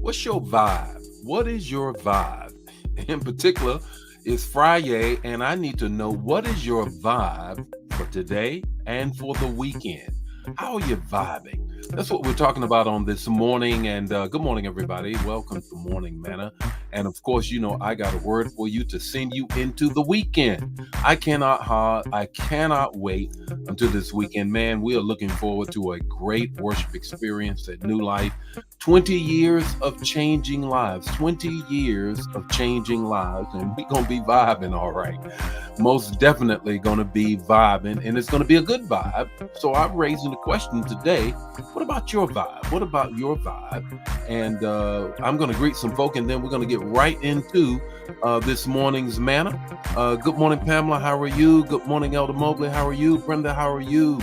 What's your vibe? What is your vibe? In particular, it's Friday, and I need to know what is your vibe for today and for the weekend. How are you vibing? That's what we're talking about on this morning. And good morning, everybody. Welcome to Morning Manna. And of course, I got a word for you to send you into the weekend. I cannot wait until this weekend. Man, we are looking forward to a great worship experience at New Life. 20 years of changing lives, 20 years of changing lives, and we're going to be vibing all right. Most definitely going to be vibing, and it's going to be a good vibe. So I'm raising the question today, what about your vibe? What about your vibe? And I'm going to greet some folk, and then we're going to get right into this morning's manna. Good morning, Pamela. How are you? Good morning, Elder Mobley. How are you? Brenda, how are you?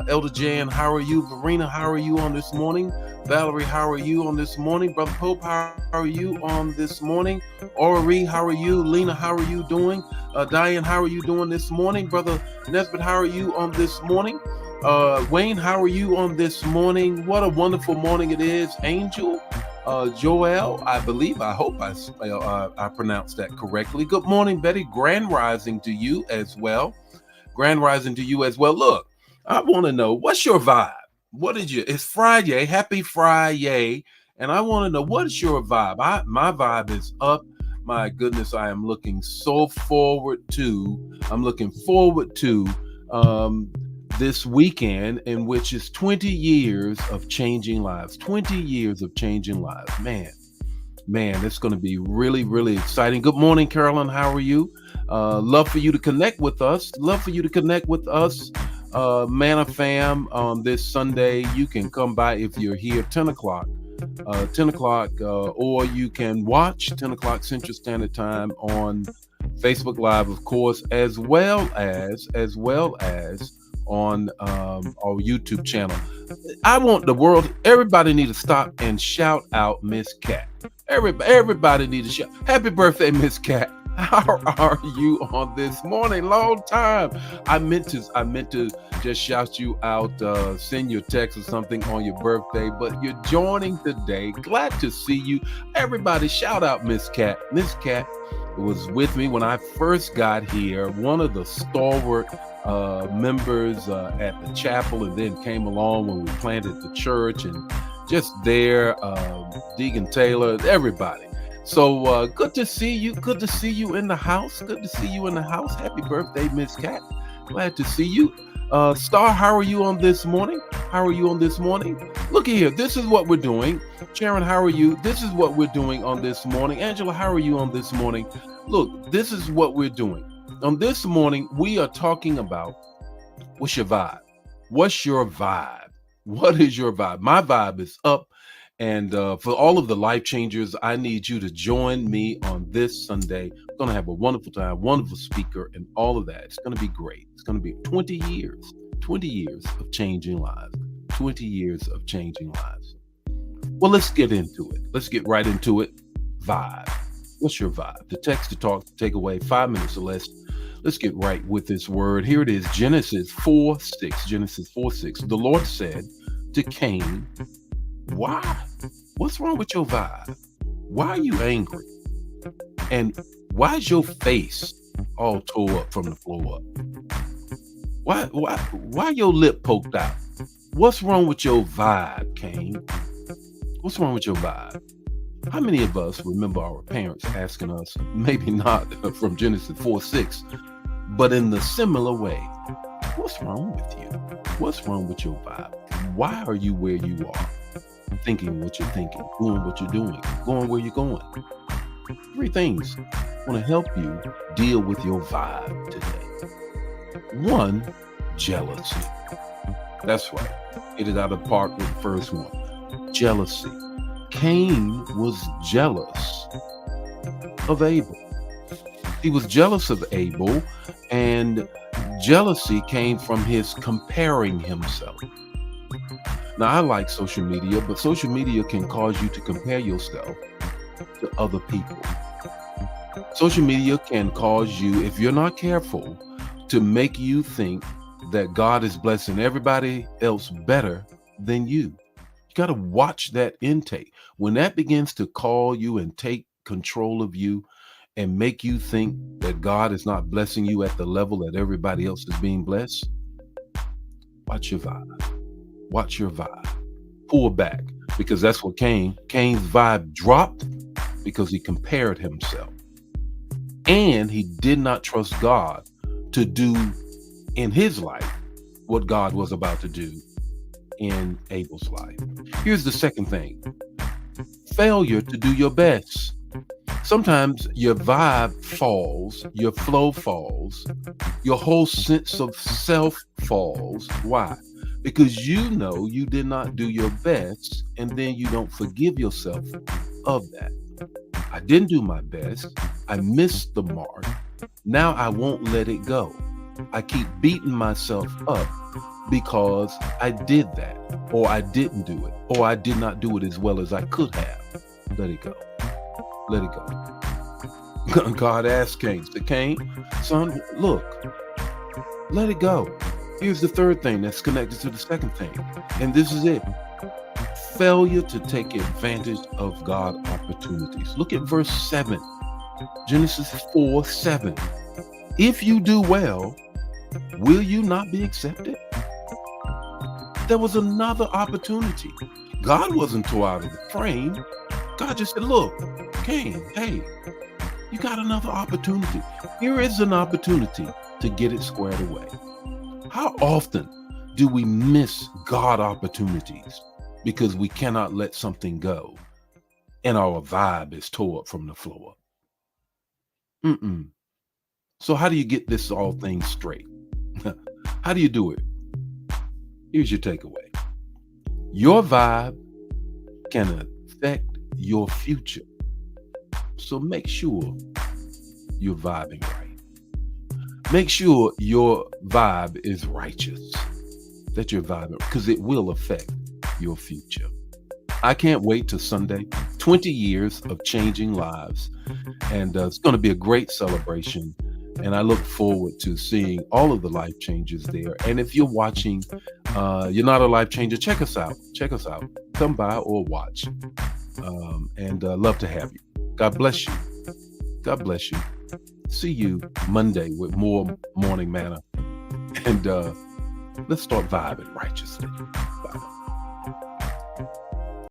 Elder Jan, how are you? Verena, how are you on this morning? Valerie, how are you on this morning? Brother Pope, how are you on this morning? Ori, how are you? Lena, how are you doing? Diane, how are you doing this morning? Brother Nesbitt, how are you on this morning? Wayne, how are you on this morning? What a wonderful morning it is. Angel, Joel, I hope I pronounced that correctly. Good morning, Betty. Grand rising to you as well. Grand rising to you as well. Look, I want to know, what's your vibe? It's Friday, happy Friday. And I want to know, what is your vibe? My vibe is up. My goodness, I'm looking forward to this weekend, in which is 20 years of changing lives. 20 years of changing lives. Man, it's going to be really, really exciting. Good morning, Carolyn. How are you? Love for you to connect with us. Manna fam, on this Sunday. You can come by if you're here 10 o'clock, or you can watch 10 o'clock Central Standard Time on Facebook Live, of course, as well as on our YouTube channel. I want the world, everybody need to stop and shout out Miss Cat. Everybody need to shout, happy birthday, Miss Cat. How are you on this morning? Long time. I meant to just shout you out, send you a text or something on your birthday, but you're joining today. Glad to see you. Everybody shout out Miss Cat. Miss Cat was with me when I first got here, one of the stalwart members at the chapel, and then came along when we planted the church, and just there, Deacon Taylor, everybody. So good to see you. Good to see you in the house. Happy birthday, Miss Cat. Glad to see you. Star, how are you on this morning? Look here. This is what we're doing. Sharon, how are you? This is what we're doing on this morning. Angela, how are you on this morning? Look, this is what we're doing. On this morning, we are talking about, what's your vibe? What is your vibe? My vibe is up. And for all of the life changers, I need you to join me on this Sunday. We're going to have a wonderful time, wonderful speaker, and all of that. It's going to be great. It's going to be 20 years of changing lives. 20 years of changing lives. Well, let's get into it. Let's get right into it. Vibe. What's your vibe? The text to talk, to take away 5 minutes or less. Let's get right with this word. Here it is, Genesis 4:6. Genesis 4:6. The Lord said to Cain, why? What's wrong with your vibe? Why are you angry? And why is your face all tore up from the floor up? Why your lip poked out? What's wrong with your vibe, Cain? What's wrong with your vibe? How many of us remember our parents asking us, maybe not from Genesis 4:6, but in the similar way, what's wrong with you? What's wrong with your vibe? Why are you where you are? Thinking what you're thinking, doing what you're doing, going where you're going. 3 things want to help you deal with your vibe today. 1, jealousy. That's right. Get it out of the park with the first one. Jealousy. Cain was jealous of Abel. He was jealous of Abel, and jealousy came from his comparing himself. Now, I like social media, but social media can cause you to compare yourself to other people. Social media can cause you, if you're not careful, to make you think that God is blessing everybody else better than you. You got to watch that intake. When that begins to call you and take control of you and make you think that God is not blessing you at the level that everybody else is being blessed, watch your vibe. Watch your vibe. Pull back, because that's what Cain's vibe dropped because he compared himself. And he did not trust God to do in his life what God was about to do in Abel's life. Here's the second thing: failure to do your best. Sometimes your vibe falls, your flow falls, your whole sense of self falls. Why? Because you know you did not do your best, and then you don't forgive yourself of that. I didn't do my best. I missed the mark. Now I won't let it go. I keep beating myself up because I did that, or I didn't do it, or I did not do it as well as I could have. Let it go. Let it go. God asked Cain, said, Cain, son, look, let it go. Here's the third thing that's connected to the second thing. And this is it: failure to take advantage of God opportunities. Look at verse 7. Genesis 4:7. If you do well, will you not be accepted? There was another opportunity. God wasn't tore out of the frame. God just said, look, Cain, hey, you got another opportunity. Here is an opportunity to get it squared away. How often do we miss God opportunities because we cannot let something go and our vibe is tore up from the floor? So how do you get this all things straight? How do you do it? Here's your takeaway. Your vibe can affect your future. So make sure you're vibing right. Make sure your vibe is righteous. That you're vibing, because it will affect your future. I can't wait till Sunday. 20 years of changing lives. And it's going to be a great celebration. And I look forward to seeing all of the life changes there. And if you're watching, you're not a life changer, check us out. Check us out. Come by or watch. And love to have you. God bless you. God bless you. See you Monday with more morning manna. And let's start vibing righteously. Bye.